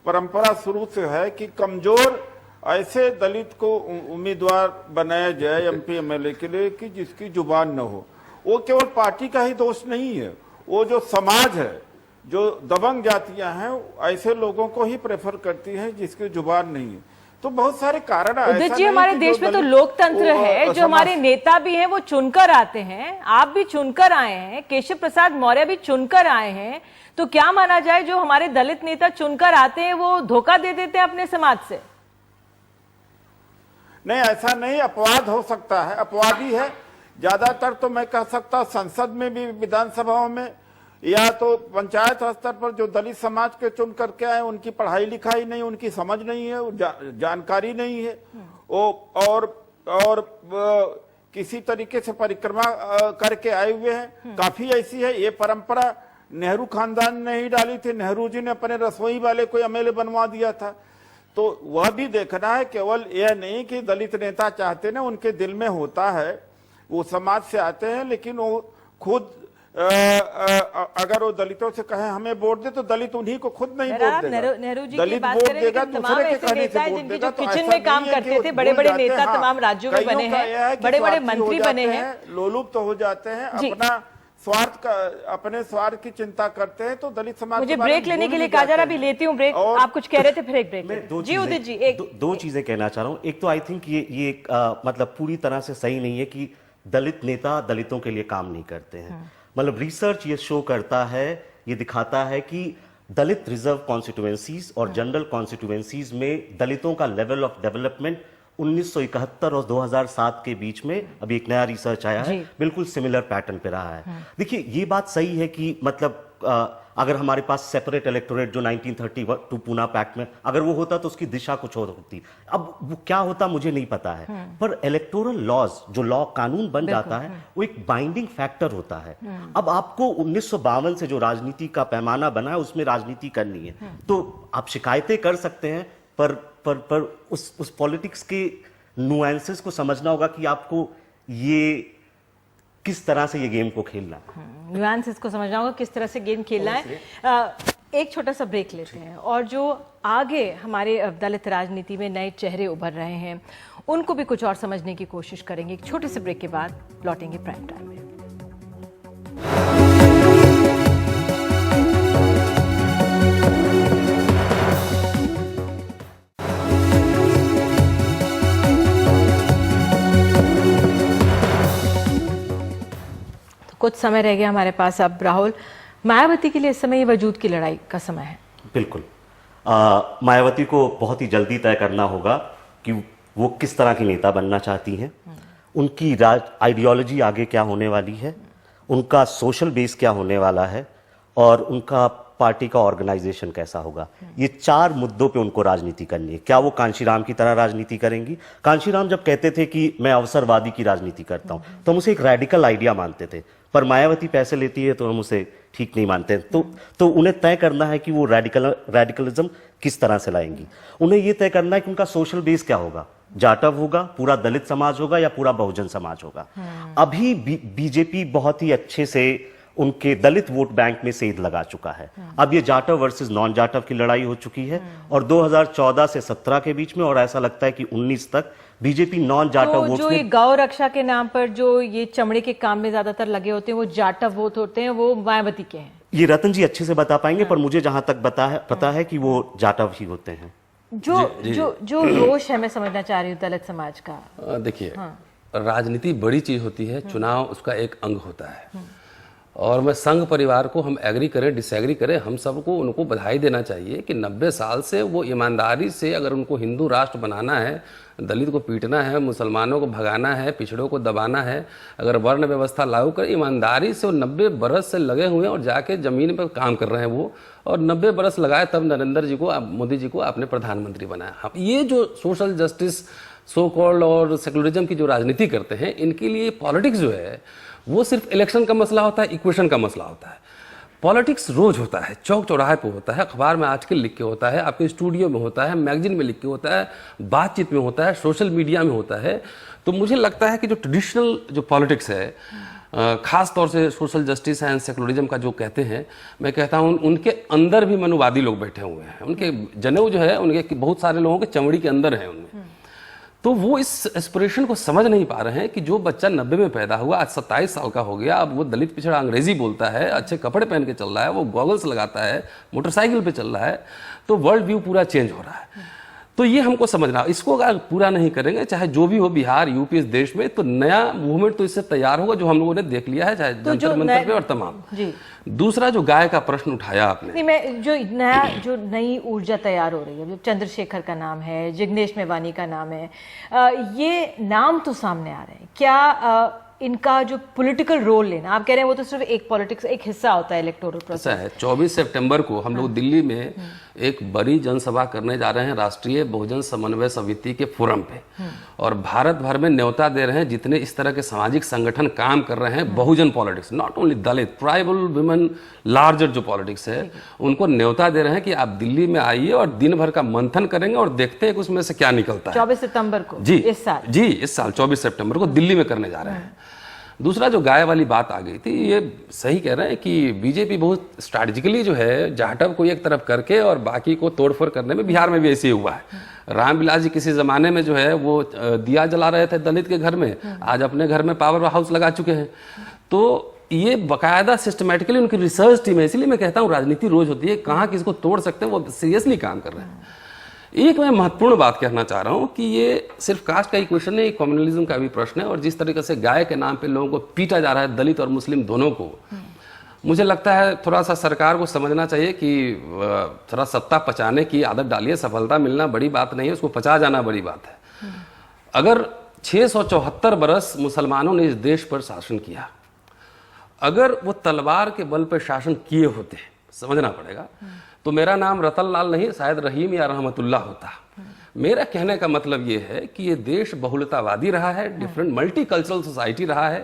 परंपरा शुरू से है कि कमजोर ऐसे दलित को उम्मीदवार बनाया जाए एमपी एमएलए के लिए कि जिसकी जुबान न हो। वो केवल पार्टी का ही दोष नहीं है, वो जो समाज है, जो दबंग जातियां हैं, ऐसे लोगों को ही प्रेफर करती हैं जिसकी जुबान नहीं है। तो बहुत सारे कारण उदित जी, हमारे देश में तो लोकतंत्र है, जो हमारे नेता भी हैं वो चुनकर आते हैं, आप भी चुनकर आए हैं, केशव प्रसाद मौर्य भी चुनकर आए हैं। तो क्या माना जाए जो हमारे दलित नेता चुनकर आते हैं वो धोखा दे देते हैं अपने समाज से? नहीं, ऐसा नहीं। अपवाद हो सकता है, अपवादी है। ज्यादातर तो मैं कह सकता हूं संसद में भी, विधानसभाओं में या तो पंचायत स्तर पर जो दलित समाज के चुन करके आए उनकी पढ़ाई लिखाई नहीं, उनकी समझ नहीं है, जानकारी नहीं है, और किसी तरीके से परिक्रमा करके आए हुए हैं। काफी ऐसी है ये परंपरा नेहरू खानदान ने ही डाली थी। नेहरू जी ने अपने रसोई वाले को एमएलए बनवा दिया था। तो वह भी देखना है, केवल यह नहीं कि दलित नेता चाहते ना, उनके दिल में होता है, वो समाज से आते हैं, लेकिन वो खुद अगर वो दलितों से कहें हमें वोट दे तो दलित उन्हीं को खुद नहीं वोट देगा। नेहरू जी की दलित बात वोट करें, देगा, लेकिन तमाम दूसरे के ऐसे कहने नेता से हैं वोट जिनकी देगा। जो तो किचन ऐसा में काम नहीं है कि करते वो थे, भूल बड़े-बड़े जाते हैं। नेता हाँ, तमाम राज्यों में कईयों बने का हैं, यह है कि बड़े-बड़े स्वार्थी हो मंत्री जाते बने हैं। लोलुप्त तो हो जाते हैं, जी। अपना स्वार्थ का, अपने स्वार्थ की चिंता करते हैं, तो दलित समाज मुझे के बारे में ब्रेक लेने भूल के लिए भी कहा जा रहा, जाते अभी हैं। लेती हूँ ब्रेक। और आप कुछ कह रहे थे, फिर एक ब्रेक मैं लेते दो हैं। जी चीजें- उदित जी, दो चीजें कहना चाह रहा हूं। एक तो आई थिंक ये मतलब पूरी तरह से सही नहीं है कि दलित नेता दलितों के लिए काम नहीं करते हैं। मतलब रिसर्च ये शो करता है, ये दिखाता है कि दलित रिजर्व कॉन्स्टिट्यूएंसीज और जनरल कॉन्स्टिट्यूएंसीज में दलितों का लेवल ऑफ डेवलपमेंट 1971 और 2007 के बीच में, अभी एक नया रिसर्च आया है, बिल्कुल सिमिलर पैटर्न पे रहा है। देखिए ये बात सही है कि मतलब अगर हमारे पास सेपरेट इलेक्टोरेट जो 1932 पूना पैक्ट में अगर वो होता तो उसकी दिशा कुछ और होती। अब वो क्या होता मुझे नहीं पता है, पर इलेक्टोरल लॉज जो लॉ कानून बन जाता है वो एक बाइंडिंग फैक्टर होता है। अब आपको 1952 से जो राजनीति का पैमाना बना है उसमें राजनीति करनी है, तो आप शिकायतें कर सकते हैं, पर उस पॉलिटिक्स के नुएंसेस को समझना होगा कि आपको ये किस तरह से ये गेम को खेलना है। नुआंसेस को समझना होगा, किस तरह से गेम खेलना है। एक छोटा सा ब्रेक लेते हैं, और जो आगे हमारे दलित राजनीति में नए चेहरे उभर रहे हैं उनको भी कुछ और समझने की कोशिश करेंगे। एक छोटे से ब्रेक के बाद लौटेंगे प्राइम टाइम में। कुछ समय रह गया हमारे पास। अब राहुल, मायावती के लिए इस समय ये वजूद की लड़ाई का समय है। बिल्कुल। मायावती को बहुत ही जल्दी तय करना होगा कि वो किस तरह की नेता बनना चाहती हैं, उनकी आइडियोलॉजी आगे क्या होने वाली है, उनका सोशल बेस क्या होने वाला है, और उनका पार्टी का ऑर्गेनाइजेशन कैसा होगा। ये 4 मुद्दों पे उनको राजनीति करनी है। क्या वो कांशीराम की तरह राजनीति करेंगी? कांशीराम जब कहते थे कि मैं अवसरवादी की राजनीति करता हूं तो हम उसे एक रेडिकल आइडिया मानते थे, पर मायावती पैसे लेती है तो हम उसे ठीक नहीं मानते। तो उन्हें तय करना है कि वो रेडिकलिज्म किस तरह से लाएंगी। उन्हें यह तय करना है कि उनका सोशल बेस क्या होगा, जाटव होगा, पूरा दलित समाज होगा, या पूरा बहुजन समाज होगा। अभी बीजेपी बहुत ही अच्छे से उनके दलित वोट बैंक में सेंध लगा चुका है। अब ये जाटव वर्सेस नॉन जाटव की लड़ाई हो चुकी है, और 2014 से 17 के बीच में, और ऐसा लगता है कि 19 तक बीजेपी नॉन जाटव वोट जो ये गौ रक्षा के नाम पर जो ये चमड़े के काम में ज्यादातर लगे होते हैं, वो जाटव वोट होते हैं, वो मायावती के हैं। ये रतन जी अच्छे से बता पाएंगे, पर मुझे जहां तक पता है कि वो जाटव ही होते हैं। जो रोष है, मैं समझना चाह रही हूँ दलित समाज का। देखिए, राजनीति बड़ी चीज होती है, चुनाव उसका एक अंग होता है, और मैं संघ परिवार को, हम एग्री करें डिसएग्री करें, हम सबको उनको बधाई देना चाहिए कि 90 साल से वो ईमानदारी से, अगर उनको हिंदू राष्ट्र बनाना है, दलित को पीटना है, मुसलमानों को भगाना है, पिछड़ों को दबाना है, अगर वर्ण व्यवस्था लागू करें, ईमानदारी से वो 90 बरस से लगे हुए हैं और जाके जमीन पर काम कर रहे हैं वो, और 90 बरस लगाए तब नरेंद्र जी को, मोदी जी को आपने प्रधानमंत्री बनाया। ये जो सोशल जस्टिस, सो कॉल्ड और सेकुलरिज्म की जो राजनीति करते हैं, इनके लिए पॉलिटिक्स जो है वो सिर्फ इलेक्शन का मसला होता है, इक्वेशन का मसला होता है। पॉलिटिक्स रोज होता है, चौक चौराहे पे होता है, अखबार में आजकल लिख के होता है, आपके स्टूडियो में होता है, मैगजीन में लिख के होता है, बातचीत में होता है, सोशल मीडिया में होता है। तो मुझे लगता है कि जो ट्रेडिशनल जो पॉलिटिक्स है, खास तौर से सोशल जस्टिस एंड सेकुलरिज्म का जो कहते हैं, मैं कहता हूं उनके अंदर भी मनुवादी लोग बैठे हुए हैं। उनके जनेऊ जो है, उनके बहुत सारे लोगों के चमड़ी के अंदर है उनमें। तो वो इस एस्पिरेशन को समझ नहीं पा रहे हैं कि जो बच्चा 90 में पैदा हुआ, आज 27 साल का हो गया, अब वो दलित पिछड़ा अंग्रेजी बोलता है, अच्छे कपड़े पहन के चल रहा है, वो गॉगल्स लगाता है, मोटरसाइकिल पे चल रहा है, तो वर्ल्ड व्यू पूरा चेंज हो रहा है। तो ये हमको समझना, इसको अगर पूरा नहीं करेंगे, चाहे जो भी हो, बिहार यूपी इस देश में, तो नया मूवमेंट तो इससे तैयार होगा जो हम लोगों ने देख लिया है, चाहे जंतर मंतर पे और तमाम। दूसरा जो गाय का प्रश्न उठाया आपने, नहीं, मैं जो नई ऊर्जा तैयार हो रही है, चंद्रशेखर का नाम है, जिग्नेश मेवानी का नाम है, ये नाम तो सामने आ रहे हैं। क्या इनका जो पॉलिटिकल रोल लेना, आप कह रहे हैं वो तो सिर्फ एक पॉलिटिक्स एक हिस्सा होता है इलेक्टोरल प्रोसेस। ऐसा है, 24 सितंबर को हम लोग दिल्ली में एक बड़ी जनसभा करने जा रहे हैं राष्ट्रीय बहुजन समन्वय समिति के फोरम पे, और भारत भर में न्योता दे रहे हैं जितने इस तरह के सामाजिक संगठन काम कर रहे हैं, Bahujan politics, not only Dalit, tribal, women, larger जो पॉलिटिक्स है, उनको न्योता दे रहे हैं कि आप दिल्ली में आइए और दिन भर का मंथन करेंगे और देखते हैं कि उसमें से क्या निकलता है। 24 सितंबर को जी, इस साल, जी इस साल 24 सितंबर को दिल्ली में करने जा रहे हैं। दूसरा जो गाय वाली बात आ गई थी, ये सही कह रहे हैं कि बीजेपी बहुत स्ट्रैटेजिकली जो है जाटव को एक तरफ करके और बाकी को तोड़फोड़ करने में, बिहार में भी ऐसे ही हुआ है। रामविलास जी किसी जमाने में जो है वो दिया जला रहे थे दलित के घर में, आज अपने घर में पावर हाउस लगा चुके हैं। तो ये बाकायदा सिस्टमेटिकली उनकी रिसर्च टीम है, इसलिए मैं कहता हूँ राजनीति रोज होती है, कहाँ किसको तोड़ सकते हैं वो सीरियसली काम कर रहे हैं। एक मैं महत्वपूर्ण बात कहना चाह रहा हूं कि ये सिर्फ कास्ट का ही क्वेश्चन नहीं, कम्युनलिज्म का भी प्रश्न है, और जिस तरीके से गाय के नाम पे लोगों को पीटा जा रहा है, दलित और मुस्लिम दोनों को, मुझे लगता है थोड़ा सा सरकार को समझना चाहिए कि थोड़ा सत्ता पचाने की आदत डालिए। सफलता मिलना बड़ी बात नहीं है, उसको पचा जाना बड़ी बात है। अगर 674 बरस मुसलमानों ने इस देश पर शासन किया, अगर वो तलवार के बल पर शासन किए होते, समझना पड़ेगा, तो मेरा नाम रतन लाल नहीं, शायद रहीम या रहमतुल्लाह होता। मेरा कहने का मतलब ये है कि ये देश बहुलतावादी रहा है, डिफरेंट मल्टी कल्चरल सोसाइटी रहा है।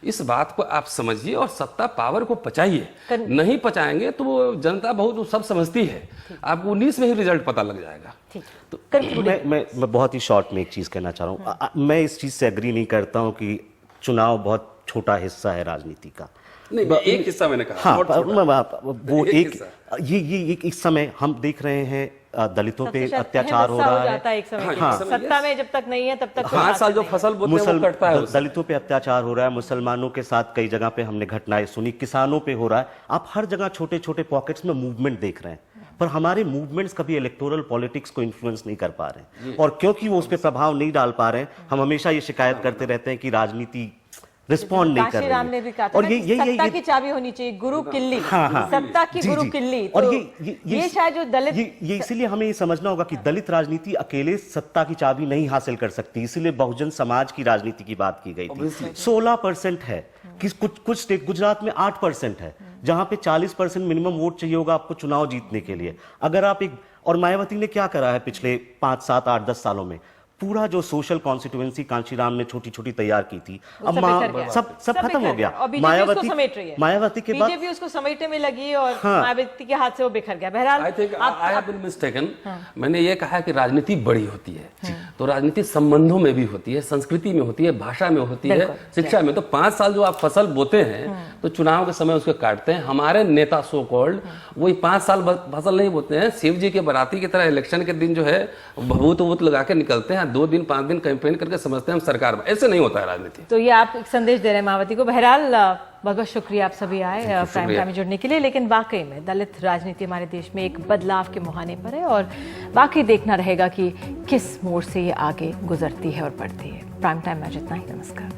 इस बात को आप समझिए और सत्ता पावर को पचाइए। नहीं पचाएंगे तो वो जनता बहुत सब समझती है, आपको 19 में ही रिजल्ट पता लग जाएगा। तो मैं बहुत ही शॉर्ट में एक चीज कहना चाह रहा हूँ। मैं इस चीज से एग्री नहीं करता हूँ कि चुनाव बहुत छोटा हिस्सा है राजनीति का। नहीं, एक हिस्सा मैंने कहा। हाँ, वो एक ये इस समय हम देख रहे हैं दलितों पे अत्याचार हो रहा है। एक समय हाँ, सत्ता में जब तक नहीं है तब तक 5 साल जो फसल बोते हैं वो कटता है। दलितों पे अत्याचार हो रहा है, मुसलमानों के साथ कई जगह पे हमने घटनाएं सुनी, किसानों पे हो रहा है। आप हर जगह छोटे छोटे पॉकेट्स में मूवमेंट देख रहे हैं, पर हमारे मूवमेंट्स कभी इलेक्टोरल पॉलिटिक्स को इन्फ्लुएंस नहीं कर पा रहे हैं, और क्योंकि वो उस पर प्रभाव नहीं डाल पा रहे हैं, हम हमेशा ये शिकायत करते रहते हैं कि राजनीति रिस्पॉन्ड नहीं कर रही ने भी कहा था, और ये सत्ता की चाबी होनी चाहिए, गुरु किल्ली। सत्ता की गुरु किल्ली। और ये शायद जो दलित, ये इसीलिए हमें ये समझना होगा कि दलित राजनीति अकेले सत्ता की चाबी नहीं हासिल कर सकती, इसीलिए बहुजन समाज की राजनीति की बात की गई थी। 16% है, कुछ स्टेट, गुजरात में 8% है, जहां पे 40% मिनिमम वोट चाहिए होगा आपको चुनाव जीतने के लिए। अगर आप और मायावती ने क्या करा है पिछले 5, 7, 8, 10 सालों में, पूरा जो सोशल कॉन्स्टिट्यूएंसी कांशीराम ने छोटी छोटी तैयार की थी, अब सब खत्म हो गया। मायावती के बाद बीजेपी उसको समेटने में लगी और मायावती के हाथ से वो बिखर गया। बहरहाल आई हैव बीन मिस्टेकन। मैंने ये कहा कि राजनीति बड़ी होती है, तो राजनीति संबंधों में भी होती है, संस्कृति में होती है, भाषा में होती है, शिक्षा में। तो 5 साल जो आप फसल बोते हैं तो चुनाव के समय उसको काटते हैं। हमारे नेता सो कॉल्ड वही 5 साल फसल नहीं बोते हैं, शिव जी के बराती की तरह इलेक्शन के दिन जो है भभूत वभूत लगा के निकलते हैं, 2 दिन 5 दिन कैंपेन करके समझते हैं हम सरकार में। ऐसे नहीं होता है राजनीति। तो ये आप एक संदेश दे रहे हैं मायावती को। बहरहाल बहुत बहुत शुक्रिया आप सभी आए प्राइम टाइम में जुड़ने के लिए। लेकिन वाकई में दलित राजनीति हमारे देश में एक बदलाव के मुहाने पर है, और वाकई देखना रहेगा कि किस मोड़ से ये आगे गुजरती है और बढ़ती है। प्राइम टाइम में जितना ही, नमस्कार।